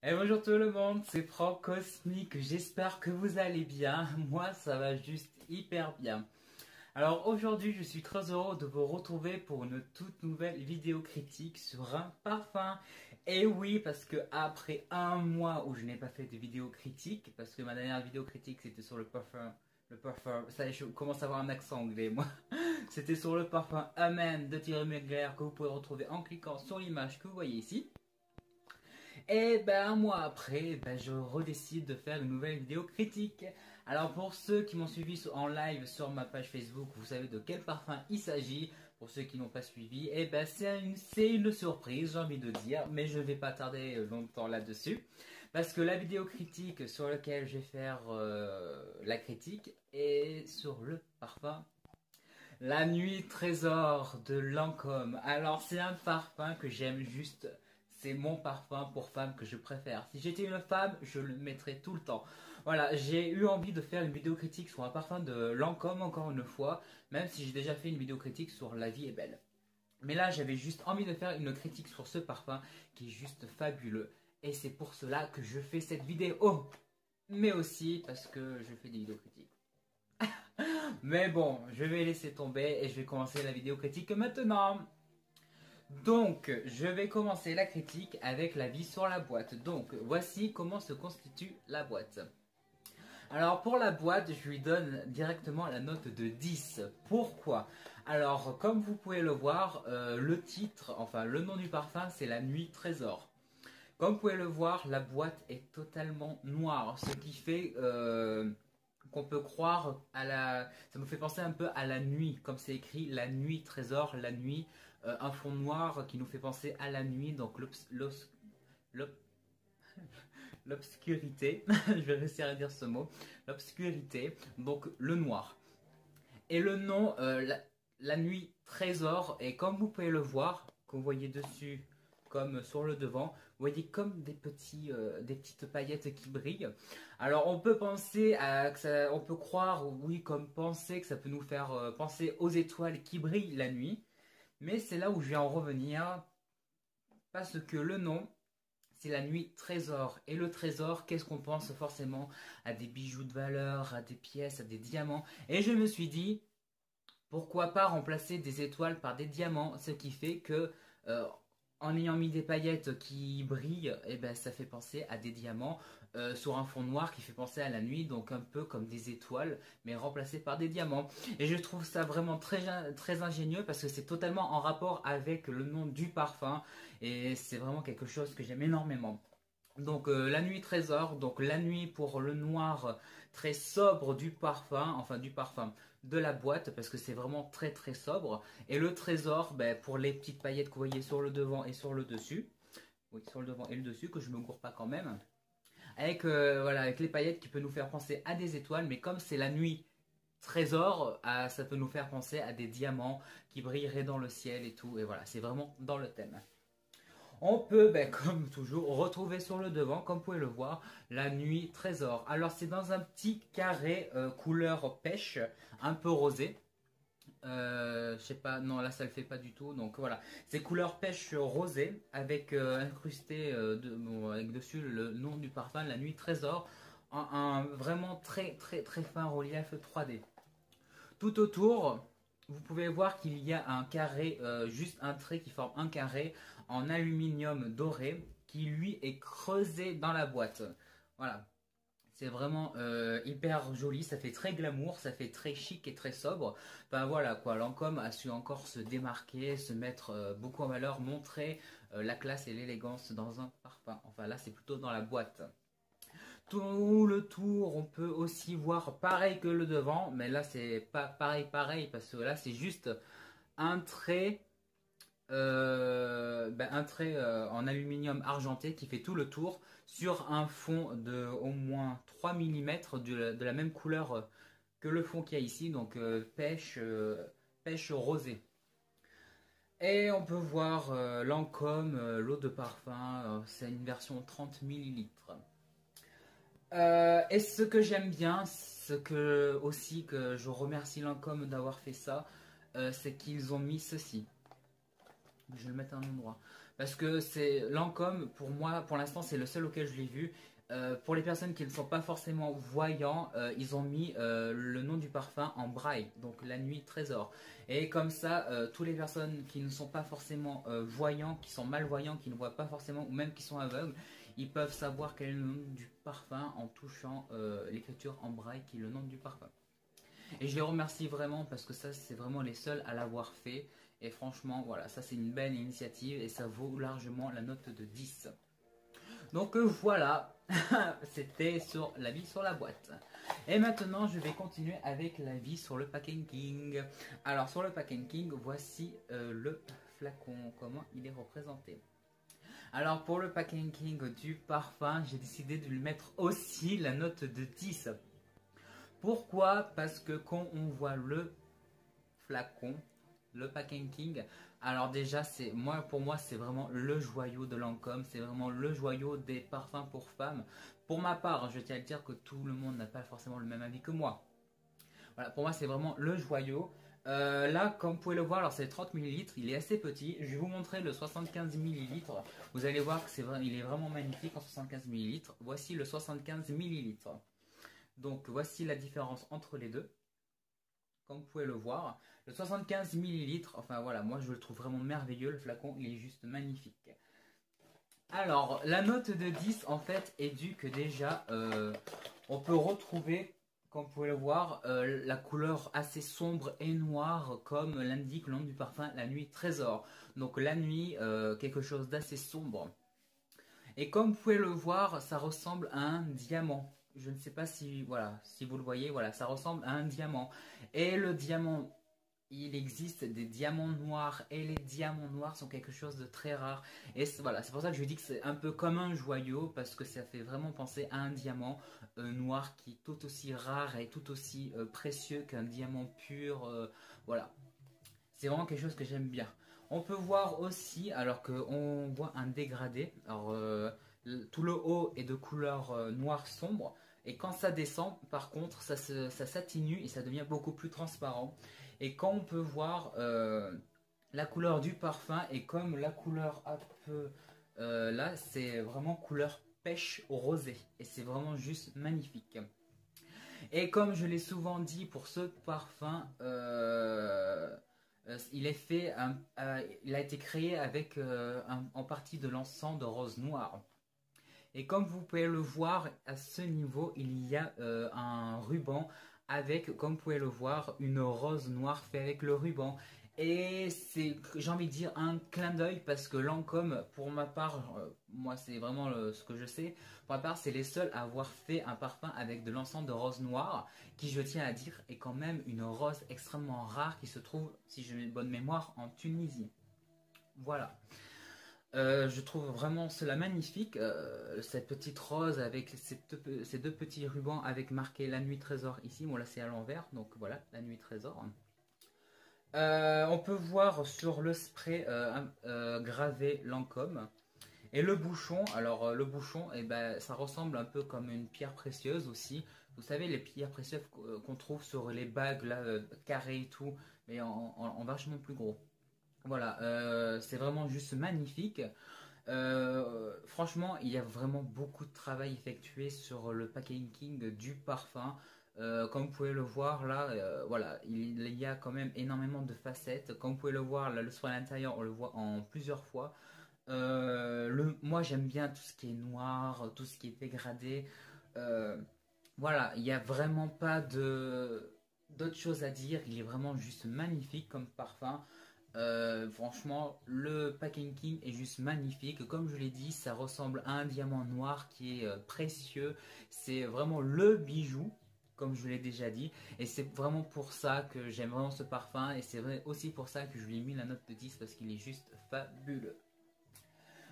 Et bonjour tout le monde, c'est Franck Cosmique, j'espère que vous allez bien, moi ça va juste hyper bien. Alors aujourd'hui je suis très heureux de vous retrouver pour une toute nouvelle vidéo critique sur un parfum. Et oui, parce que après un mois où je n'ai pas fait de vidéo critique, parce que ma dernière vidéo critique c'était sur le parfum, ça y est, je commence à avoir un accent anglais moi. C'était sur le parfum Amen de Thierry Mugler que vous pouvez retrouver en cliquant sur l'image que vous voyez ici. Et ben un mois après, je redécide de faire une nouvelle vidéo critique. Alors pour ceux qui m'ont suivi en live sur ma page Facebook, vous savez de quel parfum il s'agit. Pour ceux qui n'ont pas suivi, et ben c'est une surprise, j'ai envie de dire, mais je ne vais pas tarder longtemps là-dessus. Parce que la vidéo critique sur laquelle je vais faire la critique est sur le parfum La Nuit Trésor de Lancôme. Alors c'est un parfum que j'aime juste. C'est mon parfum pour femme que je préfère. Si j'étais une femme, je le mettrais tout le temps. Voilà, j'ai eu envie de faire une vidéo critique sur un parfum de Lancôme encore une fois, même si j'ai déjà fait une vidéo critique sur La Vie est belle. Mais là, j'avais juste envie de faire une critique sur ce parfum qui est juste fabuleux. Et c'est pour cela que je fais cette vidéo. Mais aussi parce que je fais des vidéos critiques. Mais bon, je vais laisser tomber et je vais commencer la vidéo critique maintenant. Donc, je vais commencer la critique avec l'avis sur la boîte. Donc, voici comment se constitue la boîte. Alors, pour la boîte, je lui donne directement la note de 10. Pourquoi? Alors, comme vous pouvez le voir, le titre, enfin le nom du parfum, c'est La Nuit Trésor. Comme vous pouvez le voir, la boîte est totalement noire, ce qui fait qu'on peut croire à la... Ça me fait penser un peu à la nuit, comme c'est écrit La Nuit Trésor, la nuit, un fond noir qui nous fait penser à la nuit, donc l'obscurité, je vais réussir à dire ce mot, l'obscurité, donc le noir. Et le nom, la Nuit Trésor, et comme vous pouvez le voir, que vous voyez dessus, comme sur le devant, vous voyez comme des petites paillettes qui brillent. Alors on peut penser à, on peut croire, oui, comme penser que ça peut nous faire penser aux étoiles qui brillent la nuit. Mais c'est là où je vais en revenir, parce que le nom, c'est La Nuit Trésor. Et le trésor, qu'est-ce qu'on pense forcément? À des bijoux de valeur, à des pièces, à des diamants. Et je me suis dit, pourquoi pas remplacer des étoiles par des diamants, ce qui fait que en ayant mis des paillettes qui brillent, eh ben, ça fait penser à des diamants sur un fond noir qui fait penser à la nuit, donc un peu comme des étoiles, mais remplacées par des diamants. Et je trouve ça vraiment très ingénieux parce que c'est totalement en rapport avec le nom du parfum et c'est vraiment quelque chose que j'aime énormément. Donc la nuit trésor, donc la nuit pour le noir très sobre du parfum, enfin du parfum de la boîte parce que c'est vraiment très sobre. Et le trésor, pour les petites paillettes que vous voyez sur le devant et sur le dessus. Oui, sur le devant et le dessus, que je me gourre pas quand même. Avec, voilà, avec les paillettes qui peuvent nous faire penser à des étoiles, mais comme c'est la nuit trésor, ça peut nous faire penser à des diamants qui brilleraient dans le ciel et tout. Et voilà, c'est vraiment dans le thème. On peut, comme toujours, retrouver sur le devant, comme vous pouvez le voir, La Nuit Trésor. Alors c'est dans un petit carré couleur pêche, un peu rosé. Je sais pas, non là ça le fait pas du tout. Donc voilà, c'est couleur pêche rosé avec incrusté avec dessus le nom du parfum, La Nuit Trésor, un vraiment très fin relief 3D. Tout autour, vous pouvez voir qu'il y a un carré, juste un trait qui forme un carré en aluminium doré qui lui est creusé dans la boîte. Voilà. C'est vraiment hyper joli, ça fait très glamour, ça fait très chic et très sobre. Enfin voilà quoi, Lancôme a su encore se démarquer, se mettre beaucoup en valeur, montrer la classe et l'élégance dans un parfum. Enfin là c'est plutôt dans la boîte. Tout le tour, on peut aussi voir pareil que le devant, mais là c'est pas pareil parce que là c'est juste un trait, en aluminium argenté qui fait tout le tour sur un fond de au moins 3 mm de la même couleur que le fond qu'il y a ici, donc pêche rosée. Et on peut voir Lancôme, l'eau de parfum, c'est une version 30 millilitres. Et ce que j'aime bien, ce que aussi que je remercie Lancôme d'avoir fait ça, c'est qu'ils ont mis ceci. Je vais le mettre à un endroit. Parce que c'est Lancôme, pour moi, pour l'instant, c'est le seul auquel je l'ai vu. Pour les personnes qui ne sont pas forcément voyants, ils ont mis le nom du parfum en braille, donc la nuit trésor. Et comme ça, toutes les personnes qui ne sont pas forcément voyants, qui sont malvoyants, qui ne voient pas forcément, ou même qui sont aveugles, ils peuvent savoir quel est le nom du parfum en touchant l'écriture en braille qui est le nom du parfum. Et je les remercie vraiment parce que ça, c'est vraiment les seuls à l'avoir fait. Et franchement, voilà, ça c'est une belle initiative et ça vaut largement la note de 10. Donc voilà, c'était sur l'avis sur la boîte. Et maintenant, je vais continuer avec l'avis sur le packaging. Alors sur le packaging, voici le flacon, comment il est représenté. Alors pour le packaging du parfum, j'ai décidé de lui mettre aussi la note de 10. Pourquoi? Parce que quand on voit le flacon, le packaging, alors déjà pour moi c'est vraiment le joyau de Lancôme, c'est vraiment le joyau des parfums pour femmes. Pour ma part, je tiens à dire que tout le monde n'a pas forcément le même avis que moi. Voilà, pour moi c'est vraiment le joyau. Là, comme vous pouvez le voir, alors c'est 30 ml, il est assez petit. Je vais vous montrer le 75 ml. Vous allez voir que il est vraiment magnifique en 75 ml. Voici le 75 ml. Donc voici la différence entre les deux. Comme vous pouvez le voir, le 75 ml, enfin voilà, moi je le trouve vraiment merveilleux, le flacon, il est juste magnifique. Alors, la note de 10 en fait est due que déjà, on peut retrouver, comme vous pouvez le voir, la couleur assez sombre et noire comme l'indique le nom du parfum, la nuit trésor. Donc la nuit, quelque chose d'assez sombre. Et comme vous pouvez le voir, ça ressemble à un diamant. Je ne sais pas si, voilà, si vous le voyez, voilà, ça ressemble à un diamant. Et le diamant, il existe des diamants noirs et les diamants noirs sont quelque chose de très rare. Et voilà, c'est pour ça que je dis que c'est un peu comme un joyau parce que ça fait vraiment penser à un diamant noir qui est tout aussi rare et tout aussi précieux qu'un diamant pur. Voilà, c'est vraiment quelque chose que j'aime bien. On peut voir aussi, alors qu'on voit un dégradé, alors tout le haut est de couleur noir sombre, et quand ça descend, par contre, ça s'atténue et ça devient beaucoup plus transparent. Et quand on peut voir la couleur du parfum, et comme la couleur un peu là, c'est vraiment couleur pêche rosée, et c'est vraiment juste magnifique. Et comme je l'ai souvent dit pour ce parfum, il a été créé avec en partie de l'encens de rose noire. Et comme vous pouvez le voir, à ce niveau, il y a un ruban avec, comme vous pouvez le voir, une rose noire faite avec le ruban. Et c'est, j'ai envie de dire, un clin d'œil parce que Lancôme, pour ma part, moi c'est vraiment ce que je sais, pour ma part c'est les seuls à avoir fait un parfum avec de l'encens de rose noire, qui je tiens à dire est quand même une rose extrêmement rare qui se trouve, si j'ai une bonne mémoire, en Tunisie. Voilà. Je trouve vraiment cela magnifique, cette petite rose avec ces deux petits rubans avec marqué la nuit trésor ici. Bon là c'est à l'envers, donc voilà, la nuit trésor. On peut voir sur le spray gravé Lancôme. Et le bouchon, alors le bouchon, eh ben, ça ressemble un peu comme une pierre précieuse aussi. Vous savez, les pierres précieuses qu'on trouve sur les bagues là, carrées et tout, mais en vachement plus gros. Voilà, c'est vraiment juste magnifique. Franchement, il y a vraiment beaucoup de travail effectué sur le packaging du parfum. Comme vous pouvez le voir là, voilà, il y a quand même énormément de facettes. Comme vous pouvez le voir, là, le soin à l'intérieur, on le voit en plusieurs fois. Moi, j'aime bien tout ce qui est noir, tout ce qui est dégradé. Voilà, il n'y a vraiment pas d'autre chose à dire. Il est vraiment juste magnifique comme parfum. Franchement, le packaging est juste magnifique. Comme je l'ai dit, ça ressemble à un diamant noir qui est précieux. C'est vraiment le bijou, comme je l'ai déjà dit. Et c'est vraiment pour ça que j'aime vraiment ce parfum. Et c'est aussi pour ça que je lui ai mis la note de 10 parce qu'il est juste fabuleux.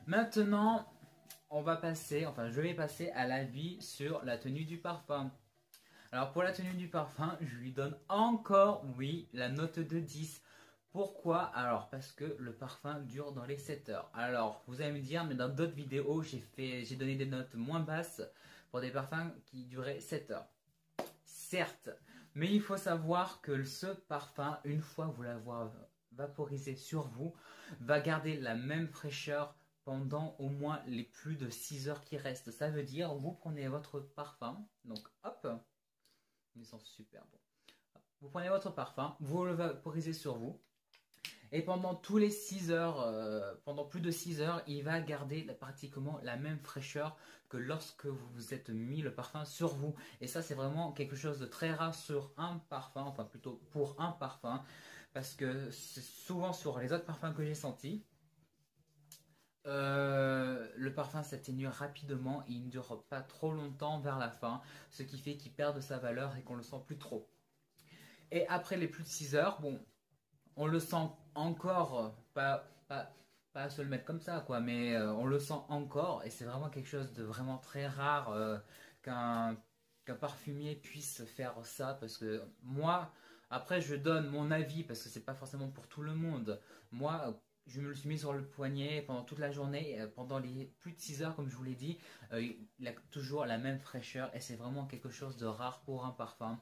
Maintenant, je vais passer à l'avis sur la tenue du parfum. Alors pour la tenue du parfum, je lui donne encore, oui, la note de 10. Pourquoi? Alors parce que le parfum dure dans les 7 heures. Alors vous allez me dire, mais dans d'autres vidéos, j'ai donné des notes moins basses pour des parfums qui duraient 7 heures. Certes, mais il faut savoir que ce parfum, une fois vaporiser sur vous va garder la même fraîcheur pendant au moins les plus de 6 heures qui restent. Ça veut dire, vous prenez votre parfum, donc hop, il sent super bon. Vous prenez votre parfum, vous le vaporisez sur vous, et pendant tous les 6 heures, pendant plus de 6 heures, il va garder pratiquement la même fraîcheur que lorsque vous vous êtes mis le parfum sur vous. Et ça, c'est vraiment quelque chose de très rare sur un parfum, enfin plutôt pour un parfum, parce que c'est souvent sur les autres parfums que j'ai sentis, le parfum s'atténue rapidement et il ne dure pas trop longtemps vers la fin, ce qui fait qu'il perd de sa valeur et qu'on le sent plus trop. Et après les plus de 6 heures, bon, on le sent encore, pas à se le mettre comme ça, quoi, mais on le sent encore et c'est vraiment quelque chose de vraiment très rare qu'un parfumier puisse faire ça, parce que moi, après je donne mon avis parce que c'est pas forcément pour tout le monde. Moi, je me le suis mis sur le poignet pendant toute la journée, pendant les plus de 6 heures, comme je vous l'ai dit, il a toujours la même fraîcheur et c'est vraiment quelque chose de rare pour un parfum.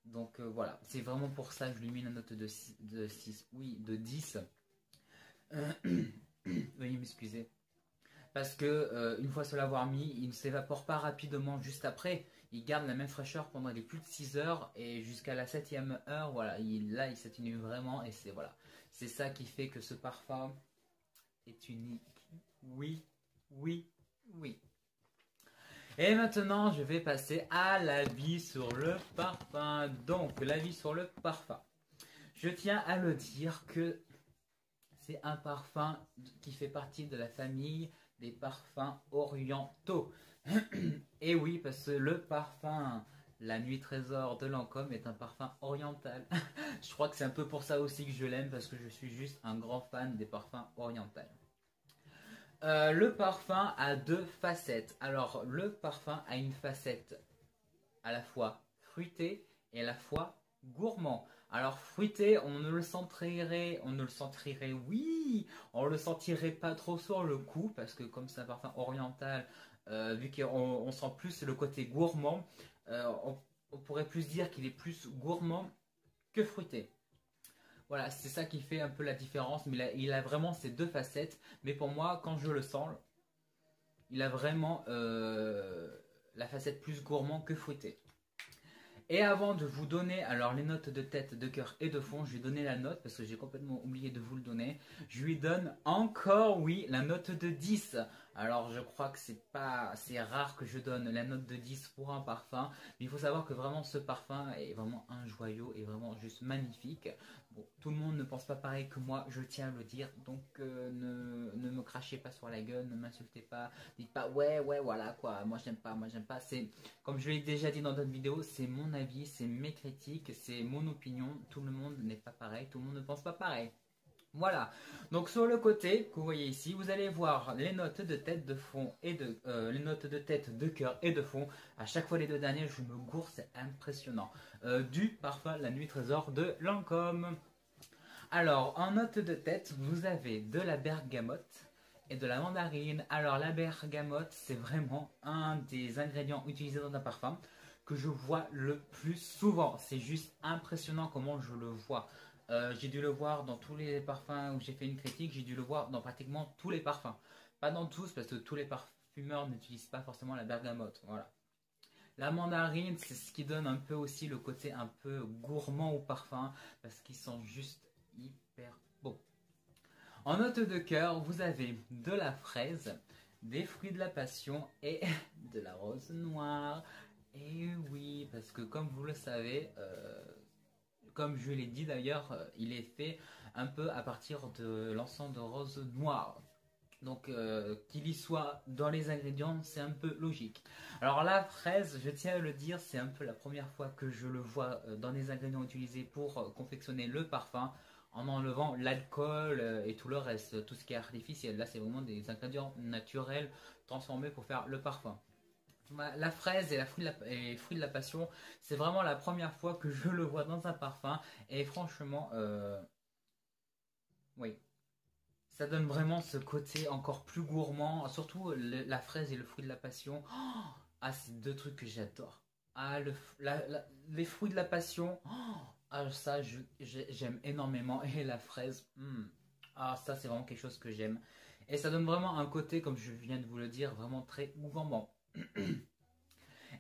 Donc voilà, c'est vraiment pour ça que je lui mets la note de 6, oui, de 10. Veuillez m'excuser. Parce que une fois se l'avoir mis, il ne s'évapore pas rapidement juste après. Il garde la même fraîcheur pendant les plus de 6 heures et jusqu'à la 7e heure, voilà, là il s'atténue vraiment et c'est voilà. C'est ça qui fait que ce parfum est unique. Oui, oui, oui. Et maintenant, je vais passer à l'avis sur le parfum. Donc, l'avis sur le parfum. Je tiens à le dire que c'est un parfum qui fait partie de la famille des parfums orientaux. Et oui, parce que le parfum La Nuit Trésor de Lancôme est un parfum oriental. Je crois que c'est un peu pour ça aussi que je l'aime, parce que je suis juste un grand fan des parfums orientaux. Le parfum a deux facettes. Alors, le parfum a une facette à la fois fruité et à la fois gourmand. Alors, fruité, on ne le sentirait, oui, on le sentirait pas trop sur le coup, parce que comme c'est un parfum oriental, vu qu'on sent plus le côté gourmand, on pourrait plus dire qu'il est plus gourmand que fruité. Voilà, c'est ça qui fait un peu la différence, mais il a vraiment ces deux facettes. Mais pour moi, quand je le sens, il a vraiment la facette plus gourmand que fruité. Et avant de vous donner alors les notes de tête, de cœur et de fond, je vais donner la note parce que j'ai complètement oublié de vous le donner. Je lui donne encore, oui, la note de 10. Alors je crois que c'est rare que je donne la note de 10 pour un parfum. Mais il faut savoir que vraiment ce parfum est vraiment un joyau et vraiment juste magnifique. Bon, tout le monde ne pense pas pareil que moi, je tiens à le dire. Donc ne me crachez pas sur la gueule, ne m'insultez pas. Dites pas ouais, voilà quoi, moi j'aime pas. C'est, comme je l'ai déjà dit dans d'autres vidéos, c'est mon avis, c'est mes critiques, c'est mon opinion. Tout le monde n'est pas pareil, tout le monde ne pense pas pareil. Voilà, donc sur le côté que vous voyez ici, vous allez voir les notes de tête, de fond et les notes de tête, de cœur et de fond. À chaque fois les deux derniers, je me gourre, c'est impressionnant. Du parfum La Nuit Trésor de Lancôme. Alors, en note de tête, vous avez de la bergamote et de la mandarine. Alors, la bergamote, c'est vraiment un des ingrédients utilisés dans un parfum que je vois le plus souvent. C'est juste impressionnant comment je le vois. J'ai dû le voir dans tous les parfums où j'ai fait une critique, j'ai dû le voir dans pratiquement tous les parfums. Pas dans tous, parce que tous les parfumeurs n'utilisent pas forcément la bergamote. Voilà. La mandarine, c'est ce qui donne un peu aussi le côté un peu gourmand au parfum, parce qu'ils sont juste hyper beaux. En note de cœur, vous avez de la fraise, des fruits de la passion et de la rose noire. Et oui, parce que comme vous le savez, comme je l'ai dit d'ailleurs, il est fait un peu à partir de l'encens de rose noire. Donc qu'il y soit dans les ingrédients, c'est un peu logique. Alors la fraise, je tiens à le dire, c'est un peu la première fois que je le vois dans les ingrédients utilisés pour confectionner le parfum, en enlevant l'alcool et tout le reste, tout ce qui est artificiel. Là, c'est vraiment des ingrédients naturels transformés pour faire le parfum. La fraise et les fruits de la passion, c'est vraiment la première fois que je le vois dans un parfum. Et franchement, oui, ça donne vraiment ce côté encore plus gourmand. Surtout la fraise et le fruit de la passion. Ah, c'est deux trucs que j'adore. Ah, les fruits de la passion. Ah, ça, j'aime énormément. Et la fraise, ah, ça, c'est vraiment quelque chose que j'aime. Et ça donne vraiment un côté, comme je viens de vous le dire, vraiment très gourmand.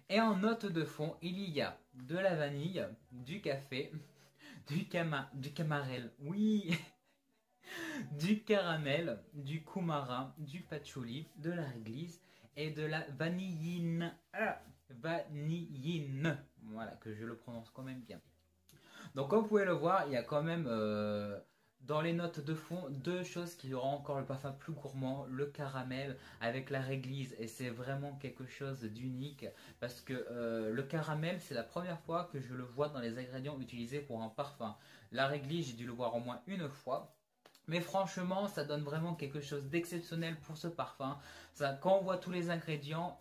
Et en note de fond, il y a de la vanille, du café, du camarel, oui, du caramel, du coumarin, du patchouli, de la réglisse et de la vanilline. Ah, vanilline. Voilà, que je le prononce quand même bien. Donc comme vous pouvez le voir, il y a quand même dans les notes de fond deux choses qui auront encore le parfum plus gourmand, le caramel avec la réglisse et c'est vraiment quelque chose d'unique parce que le caramel c'est la première fois que je le vois dans les ingrédients utilisés pour un parfum. La réglisse j'ai dû le voir au moins une fois. Mais franchement, ça donne vraiment quelque chose d'exceptionnel pour ce parfum. Ça, quand on voit tous les ingrédients,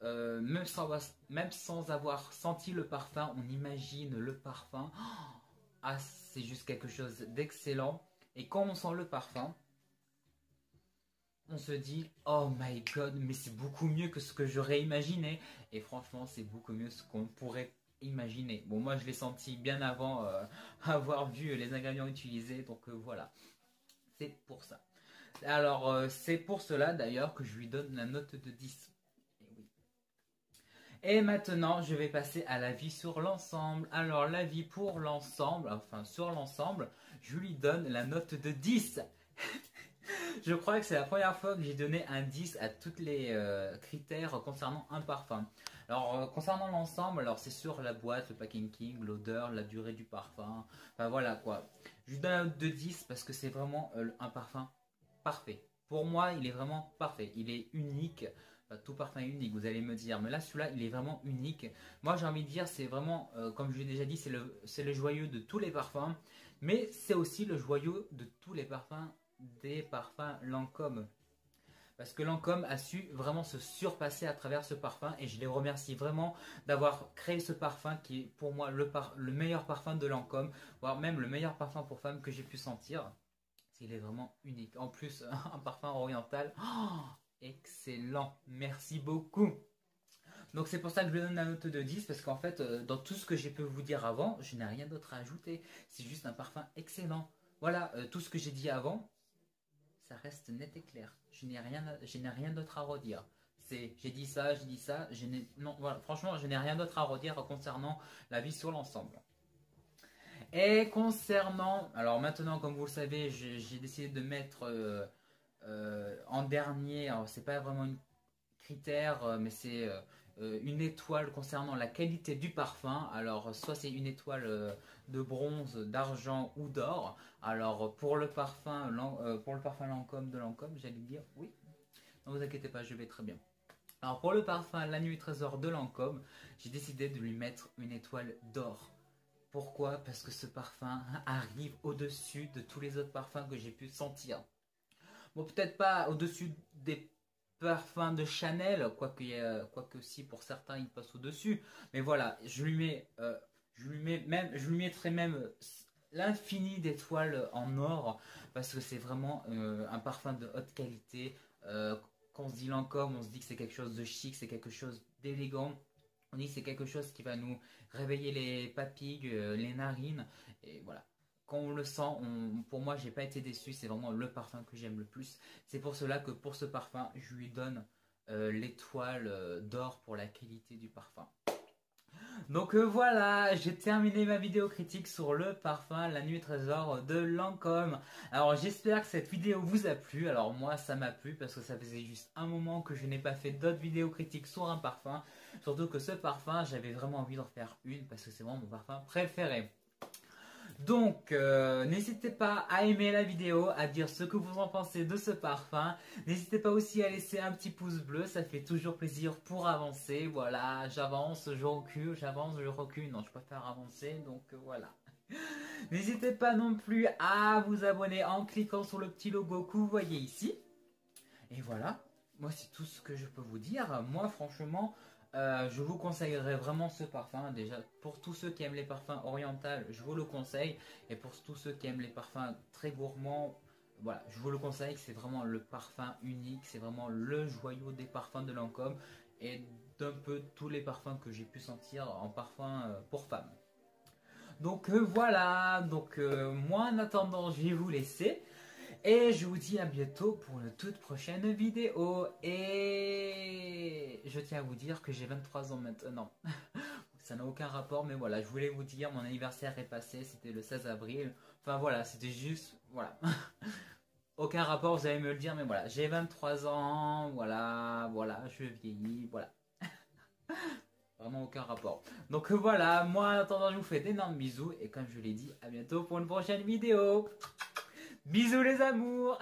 même sans avoir senti le parfum, on imagine le parfum. Ah, c'est juste quelque chose d'excellent. Et quand on sent le parfum, on se dit, oh my god, mais c'est beaucoup mieux que ce que j'aurais imaginé. Et franchement, c'est beaucoup mieux ce qu'on pourrait imaginer. Bon, moi, je l'ai senti bien avant avoir vu les ingrédients utilisés. Donc voilà, c'est pour ça. Alors, c'est pour cela d'ailleurs que je lui donne la note de 10. Et oui. Et maintenant, je vais passer à l'avis sur l'ensemble. Alors, l'avis pour l'ensemble, enfin sur l'ensemble, je lui donne la note de 10. Je crois que c'est la première fois que j'ai donné un 10 à tous les critères concernant un parfum. Alors, concernant l'ensemble, alors c'est sur la boîte, le packaging, l'odeur, la durée du parfum. Enfin voilà quoi. Je lui donne la note de 10 parce que c'est vraiment un parfum parfait. Pour moi, il est vraiment parfait. Il est unique. Enfin, tout parfum est unique, vous allez me dire. Mais là, celui-là, il est vraiment unique. Moi, j'ai envie de dire, c'est vraiment, comme je l'ai déjà dit, c'est le joyeux de tous les parfums. Mais c'est aussi le joyeux de tous les parfums des parfums Lancôme. Parce que Lancôme a su vraiment se surpasser à travers ce parfum. Et je les remercie vraiment d'avoir créé ce parfum qui est pour moi le meilleur parfum de Lancôme. Voire même le meilleur parfum pour femme que j'ai pu sentir. Il est vraiment unique. En plus, un parfum oriental. Oh, excellent. Merci beaucoup. Donc c'est pour ça que je lui donne la note de 10 parce qu'en fait, dans tout ce que j'ai pu vous dire avant, je n'ai rien d'autre à ajouter. C'est juste un parfum excellent. Voilà, tout ce que j'ai dit avant, ça reste net et clair. Je n'ai rien d'autre à redire. J'ai dit ça, non, voilà, franchement, je n'ai rien d'autre à redire concernant la vie sur l'ensemble. Et concernant, alors maintenant, comme vous le savez, j'ai décidé de mettre en dernier, alors c'est pas vraiment un critère, mais c'est une étoile concernant la qualité du parfum. Alors, soit c'est une étoile de bronze, d'argent ou d'or. Alors, pour le parfum Lancôme de Lancôme, j'allais dire oui. Ne vous inquiétez pas, je vais très bien. Alors, pour le parfum La Nuit Trésor de Lancôme, j'ai décidé de lui mettre une étoile d'or. Pourquoi? Parce que ce parfum arrive au-dessus de tous les autres parfums que j'ai pu sentir. Bon, peut-être pas au-dessus des parfums de Chanel, quoique si pour certains il passe au-dessus. Mais voilà, je lui mettrai même l'infini d'étoiles en or parce que c'est vraiment un parfum de haute qualité. Quand on se dit Lancôme, on se dit que c'est quelque chose de chic, c'est quelque chose d'élégant. On dit que c'est quelque chose qui va nous réveiller les papilles, les narines. Et voilà. Quand on le sent, pour moi, j'ai pas été déçu. C'est vraiment le parfum que j'aime le plus. C'est pour cela que pour ce parfum, je lui donne l'étoile d'or pour la qualité du parfum. Donc voilà, j'ai terminé ma vidéo critique sur le parfum La Nuit Trésor de Lancôme. Alors j'espère que cette vidéo vous a plu. Alors moi ça m'a plu parce que ça faisait juste un moment que je n'ai pas fait d'autres vidéos critiques sur un parfum. Surtout que ce parfum, j'avais vraiment envie d'en faire une parce que c'est vraiment mon parfum préféré. Donc, n'hésitez pas à aimer la vidéo, à dire ce que vous en pensez de ce parfum. N'hésitez pas aussi à laisser un petit pouce bleu, ça fait toujours plaisir pour avancer. Voilà, j'avance, je recule, j'avance, je recule. Non, je préfère avancer, donc voilà. N'hésitez pas non plus à vous abonner en cliquant sur le petit logo que vous voyez ici. Et voilà, moi c'est tout ce que je peux vous dire. Moi franchement, je vous conseillerais vraiment ce parfum. Déjà, pour tous ceux qui aiment les parfums orientaux, je vous le conseille. Et pour tous ceux qui aiment les parfums très gourmands, voilà, je vous le conseille. C'est vraiment le parfum unique. C'est vraiment le joyau des parfums de Lancôme. Et d'un peu tous les parfums que j'ai pu sentir en parfum pour femmes. Donc voilà, donc moi en attendant je vais vous laisser. Et je vous dis à bientôt pour une toute prochaine vidéo. Et je tiens à vous dire que j'ai 23 ans maintenant. Ça n'a aucun rapport, mais voilà, je voulais vous dire, mon anniversaire est passé, c'était le 16 avril. Enfin voilà, c'était juste, voilà. Aucun rapport, vous allez me le dire, mais voilà, j'ai 23 ans, voilà, je vieillis, voilà. Vraiment aucun rapport. Donc voilà, moi en attendant, je vous fais d'énormes bisous. Et comme je l'ai dit, à bientôt pour une prochaine vidéo. Bisous les amours.